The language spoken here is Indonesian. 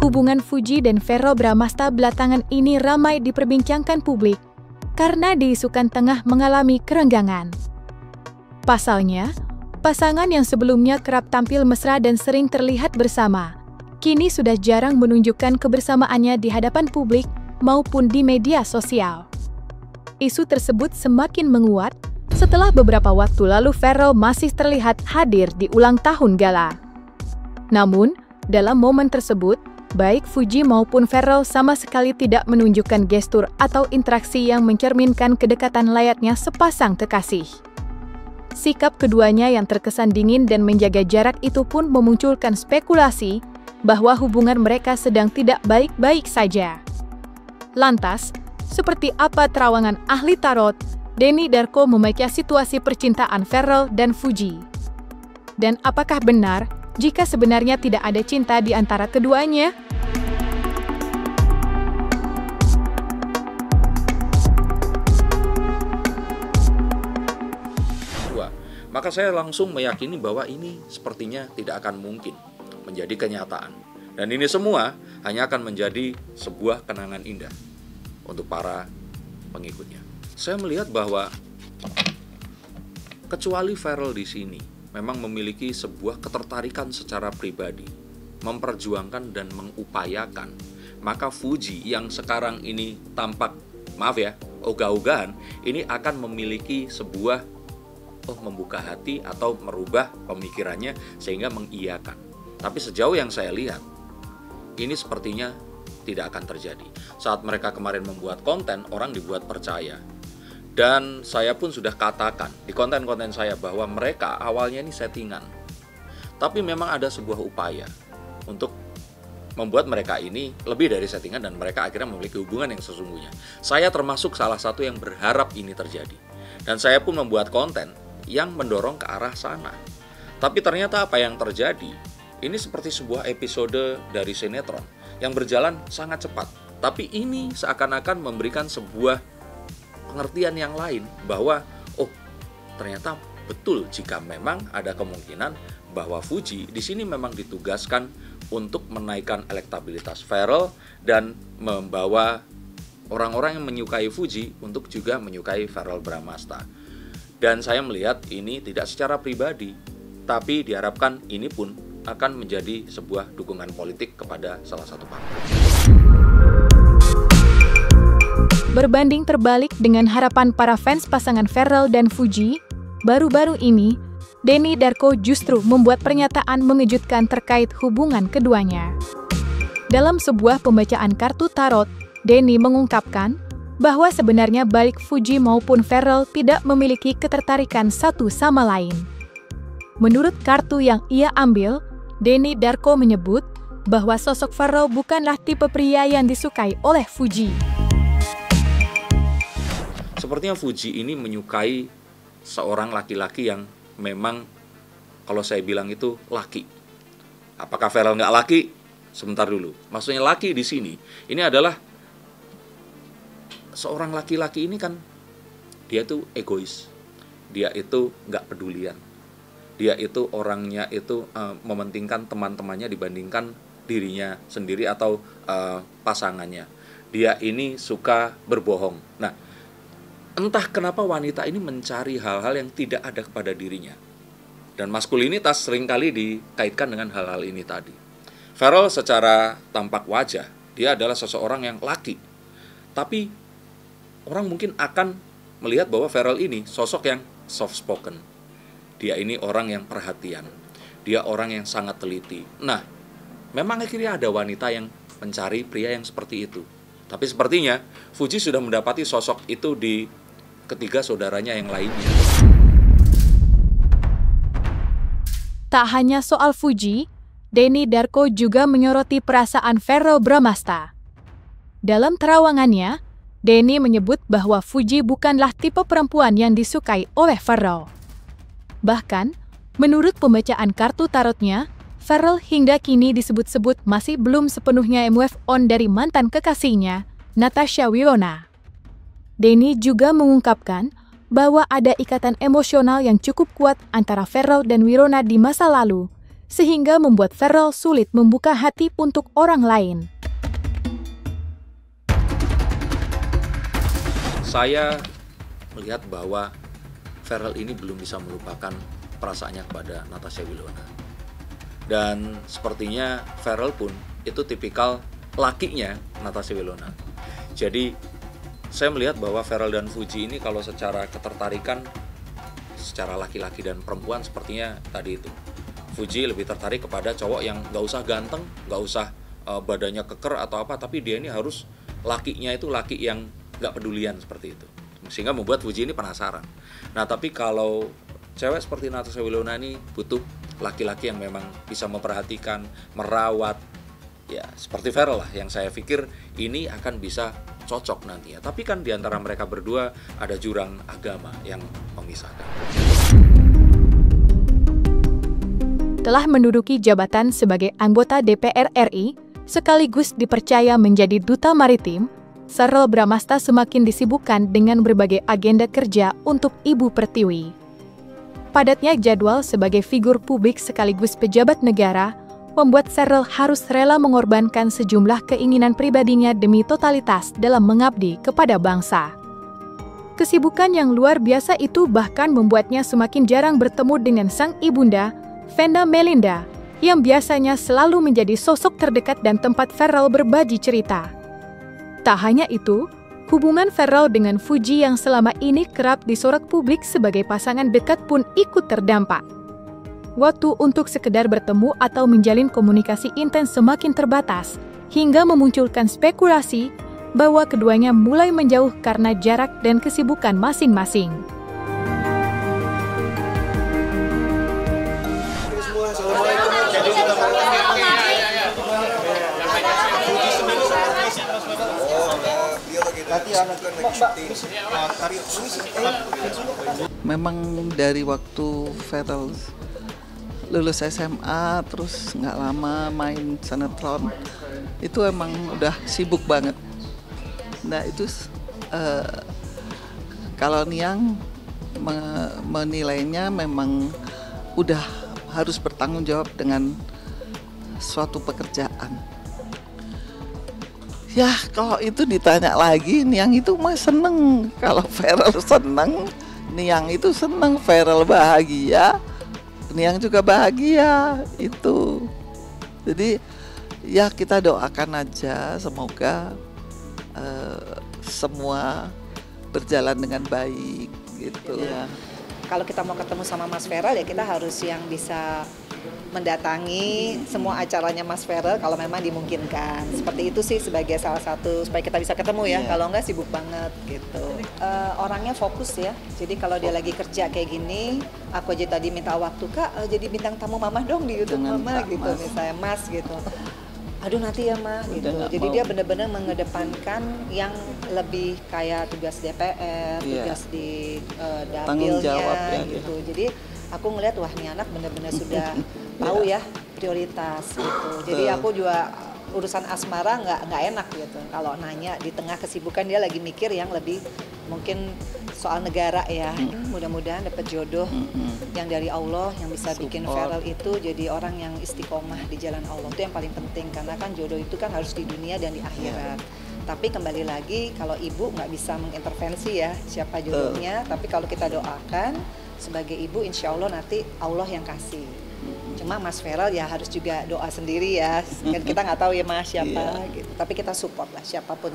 Hubungan Fuji dan Verrell Bramasta belakangan ini ramai diperbincangkan publik karena diisukan tengah mengalami kerenggangan. Pasalnya, pasangan yang sebelumnya kerap tampil mesra dan sering terlihat bersama, kini sudah jarang menunjukkan kebersamaannya di hadapan publik maupun di media sosial. Isu tersebut semakin menguat setelah beberapa waktu lalu Verrell masih terlihat hadir di ulang tahun gala. Namun, dalam momen tersebut, baik Fuji maupun Verrell sama sekali tidak menunjukkan gestur atau interaksi yang mencerminkan kedekatan layaknya sepasang kekasih. Sikap keduanya yang terkesan dingin dan menjaga jarak itu pun memunculkan spekulasi bahwa hubungan mereka sedang tidak baik-baik saja. Lantas, seperti apa terawangan ahli tarot, Denny Darko membaca situasi percintaan Verrell dan Fuji? Dan apakah benar jika sebenarnya tidak ada cinta di antara keduanya? Maka saya langsung meyakini bahwa ini sepertinya tidak akan mungkin menjadi kenyataan. Dan ini semua hanya akan menjadi sebuah kenangan indah untuk para pengikutnya. Saya melihat bahwa kecuali Verrell di sini memang memiliki sebuah ketertarikan secara pribadi, memperjuangkan dan mengupayakan, maka Fuji yang sekarang ini tampak, maaf ya, ogah-ogahan, ini akan memiliki sebuah membuka hati atau merubah pemikirannya sehingga mengiyakan. Tapi sejauh yang saya lihat, ini sepertinya tidak akan terjadi. Saat mereka kemarin membuat konten, orang dibuat percaya. Dan saya pun sudah katakan di konten-konten saya bahwa mereka awalnya ini settingan. Tapi memang ada sebuah upaya untuk membuat mereka ini lebih dari settingan dan mereka akhirnya memiliki hubungan yang sesungguhnya. Saya termasuk salah satu yang berharap ini terjadi. Dan saya pun membuat konten yang mendorong ke arah sana. Tapi ternyata apa yang terjadi? Ini seperti sebuah episode dari sinetron yang berjalan sangat cepat. Tapi ini seakan-akan memberikan sebuah pengertian yang lain bahwa ternyata betul jika memang ada kemungkinan bahwa Fuji di sini memang ditugaskan untuk menaikkan elektabilitas Verrell dan membawa orang-orang yang menyukai Fuji untuk juga menyukai Verrell Bramasta. Dan saya melihat ini tidak secara pribadi, tapi diharapkan ini pun akan menjadi sebuah dukungan politik kepada salah satu partai. Berbanding terbalik dengan harapan para fans pasangan Verrell dan Fuji, baru-baru ini, Denny Darko justru membuat pernyataan mengejutkan terkait hubungan keduanya. Dalam sebuah pembacaan kartu tarot, Denny mengungkapkan bahwa sebenarnya baik Fuji maupun Verrell tidak memiliki ketertarikan satu sama lain. Menurut kartu yang ia ambil, Denny Darko menyebut bahwa sosok Verrell bukanlah tipe pria yang disukai oleh Fuji. Sepertinya Fuji ini menyukai seorang laki-laki yang memang, kalau saya bilang itu laki. Apakah Verrell nggak laki? Sebentar dulu. Maksudnya laki di sini, ini adalah seorang laki-laki ini kan dia tuh egois, dia itu nggak pedulian, dia itu orangnya itu mementingkan teman-temannya dibandingkan dirinya sendiri atau pasangannya. Dia ini suka berbohong. Nah, entah kenapa wanita ini mencari hal-hal yang tidak ada kepada dirinya, dan maskulinitas seringkali dikaitkan dengan hal-hal ini tadi. Verrell secara tampak wajah dia adalah seseorang yang laki, tapi orang mungkin akan melihat bahwa Verrell ini sosok yang soft spoken. Dia ini orang yang perhatian. Dia orang yang sangat teliti. Nah, memang akhirnya ada wanita yang mencari pria yang seperti itu. Tapi sepertinya Fuji sudah mendapati sosok itu di ketiga saudaranya yang lainnya. Tak hanya soal Fuji, Denny Darko juga menyoroti perasaan Verrell Bramasta. Dalam terawangannya, Denny menyebut bahwa Fuji bukanlah tipe perempuan yang disukai oleh Verrell. Bahkan, menurut pembacaan kartu tarotnya, Verrell hingga kini disebut-sebut masih belum sepenuhnya move on dari mantan kekasihnya, Natasha Wilona. Denny juga mengungkapkan bahwa ada ikatan emosional yang cukup kuat antara Ferrell dan Wirona di masa lalu, sehingga membuat Ferrell sulit membuka hati untuk orang lain. Saya melihat bahwa Ferrell ini belum bisa melupakan perasaannya kepada Natasha Wilona. Dan sepertinya Ferrell pun itu tipikal lakinya Natasha Wilona. Jadi saya melihat bahwa Ferrell dan Fuji ini kalau secara ketertarikan secara laki-laki dan perempuan sepertinya tadi itu. Fuji lebih tertarik kepada cowok yang gak usah ganteng, gak usah badannya keker atau apa, tapi dia ini harus lakinya itu laki yang gak pedulian seperti itu. Sehingga membuat Fuji ini penasaran. Nah tapi kalau cewek seperti Natasha Wilona ini butuh laki-laki yang memang bisa memperhatikan, merawat, ya seperti Ferrell lah yang saya pikir ini akan bisa cocok nantinya. Tapi kan di antara mereka berdua ada jurang agama yang memisahkan. Telah menduduki jabatan sebagai anggota DPR RI, sekaligus dipercaya menjadi duta maritim, Ferrell Bramasta semakin disibukkan dengan berbagai agenda kerja untuk Ibu Pertiwi. Padatnya jadwal sebagai figur publik sekaligus pejabat negara membuat Ferrell harus rela mengorbankan sejumlah keinginan pribadinya demi totalitas dalam mengabdi kepada bangsa. Kesibukan yang luar biasa itu bahkan membuatnya semakin jarang bertemu dengan sang ibunda, Vanda Melinda, yang biasanya selalu menjadi sosok terdekat dan tempat Ferrell berbagi cerita. Tak hanya itu, hubungan Ferrell dengan Fuji yang selama ini kerap disorot publik sebagai pasangan dekat pun ikut terdampak. Waktu untuk sekedar bertemu atau menjalin komunikasi intens semakin terbatas, hingga memunculkan spekulasi bahwa keduanya mulai menjauh karena jarak dan kesibukan masing-masing. Memang dari waktu Ferrell lulus SMA terus nggak lama main sinetron itu emang udah sibuk banget. Nah itu kalau Niang menilainya memang udah harus bertanggung jawab dengan suatu pekerjaan. Ya kalau itu ditanya lagi, Niang itu mah seneng. Kalau Ferrell seneng, Niang itu seneng. Ferrell bahagia, Niang juga bahagia itu. Jadi ya kita doakan aja semoga semua berjalan dengan baik gitu. Ya. Kalau kita mau ketemu sama Mas Ferrell ya kita harus yang bisa mendatangi semua acaranya Mas Ferrell kalau memang dimungkinkan. Seperti itu sih sebagai salah satu supaya kita bisa ketemu ya. Kalau enggak sibuk banget gitu. Orangnya fokus ya. Jadi kalau dia lagi kerja kayak gini, aku aja tadi minta waktu, Kak, jadi bintang tamu Mama dong di YouTube Mama gitu, misalnya Mas gitu. Aduh nanti ya Ma gitu. Jadi dia benar-benar mengedepankan yang lebih kayak tugas DPR, tugas di dapilnya ya, gitu. Jadi aku ngeliat wah ini anak benar-benar sudah tahu ya prioritas gitu. Jadi aku juga urusan asmara nggak enak gitu. Kalau nanya di tengah kesibukan dia lagi mikir yang lebih mungkin soal negara ya. Mudah-mudahan dapat jodoh yang dari Allah yang bisa bikin Ferrell itu jadi orang yang istiqomah di jalan Allah. Itu yang paling penting karena kan jodoh itu kan harus di dunia dan di akhirat. Tapi kembali lagi kalau ibu nggak bisa mengintervensi ya siapa jodohnya. Tapi kalau kita doakan sebagai ibu insya Allah nanti Allah yang kasih. Cuma Mas Ferrell ya harus juga doa sendiri ya. Kan kita nggak tahu ya Mas siapa gitu. Tapi kita support lah siapapun.